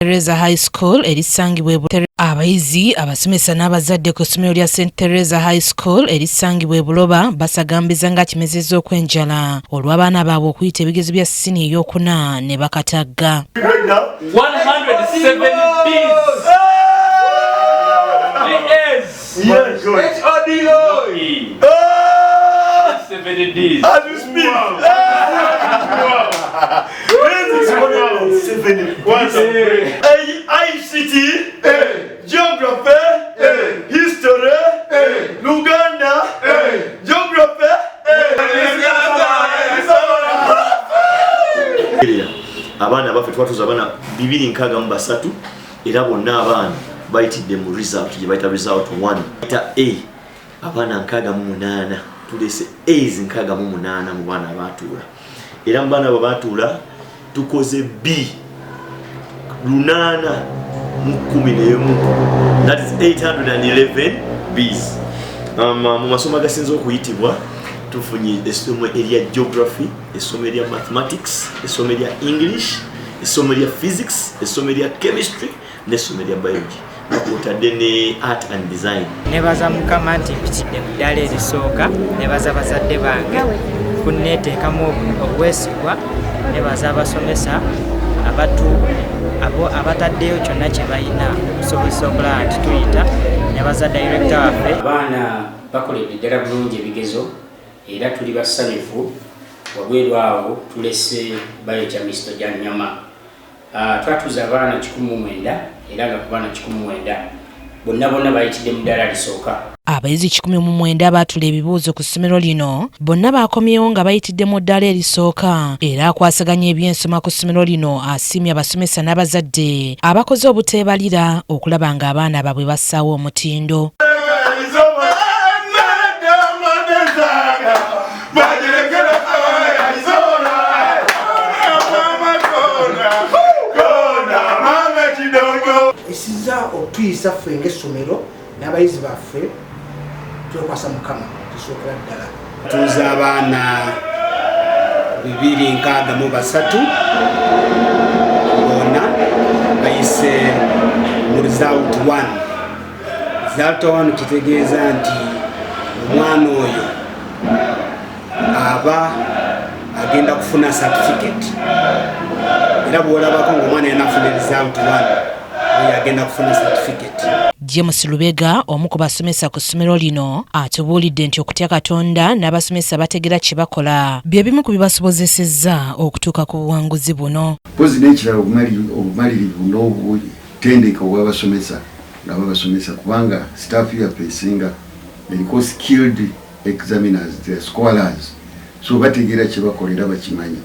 Theresa High School erisangibwa Abayizi abasomesa n'abazadde ku ssomero lya St. Theresa High School erisangibwa Buloba basagambiza nga kimezezza okwenjala olw'abaana baabwe okuyita ebigezo bya ssini ey'okuna ne bakatagga. 170 Ds. ICT, Geography, History, Luganda, Geography. Abana baffe twatuza abana 263 era bonna abaana bayitidde mu result gye bayita result 1 ita A abana 68 tulese A's 68 mu bana abatuula era mu bana abatuula tukoze B 811 that is 811 B's. Mu masomo agasinze okuyitibwa tufunye essomo erya geography, essomo erya mathematics, essomo erya English, essomo erya physics, essomo erya chemistry n'essomo erya biology. Nakutadde ne art and design. Nebaza mukama nti mpitidde mu ddala erisooka, nebaza bazadde bange kunneeteekamu obwesigwa, nebaza abasomesa abataddeyo kyonna kye balina okusobozesa okulaba nti tuyita, nebaza director waffe. Abaana bakoledde ddala bulungi ebigezo era tuli basanyufu. Wabweru awo tulese biochemistry gya nnyama. Twatuza abaana 19 era nga ku baana 19 bonna bayitidde mu ddala lisooka. Abayizi 19 baatula ebibuuzo ku ssomero lino bonna baakomyewo nga bayitidde mu ddala erisooka era akwasaganya ebyensoma ku ssomero lino asiimye abasomesa n'abazadde abakoze obuteebalira okulaba ng'abaana baabwe bassaawo omutindo. Esiza otuyisa ffe ng'essomero n'abayizi baffe twekwasa mukama tusookera ddala. Tuza abaana 263 bonna bayise mu result 1. Result 1 kitegeeza nti omwana oyo aba agenda kufuna certificate era bw'olabako ng'omwana yanafuna result 1 agenda kufuna certificate. James Lubega omu ku basomesa ku ssomero lino atubuulidde nti okutya Katonda n'abasomesa bategera kye bakola bye bimu ku bibasobozesezza okutuuka ku buwanguzi buno. Pozi n'ekirala obumalirivu n'obutendeka obw'abasomesa n'ababasomesa kubanga staff yaffe esinga eriko skilled examiners, the scholars, so bategera kye bakolera bakimanyi.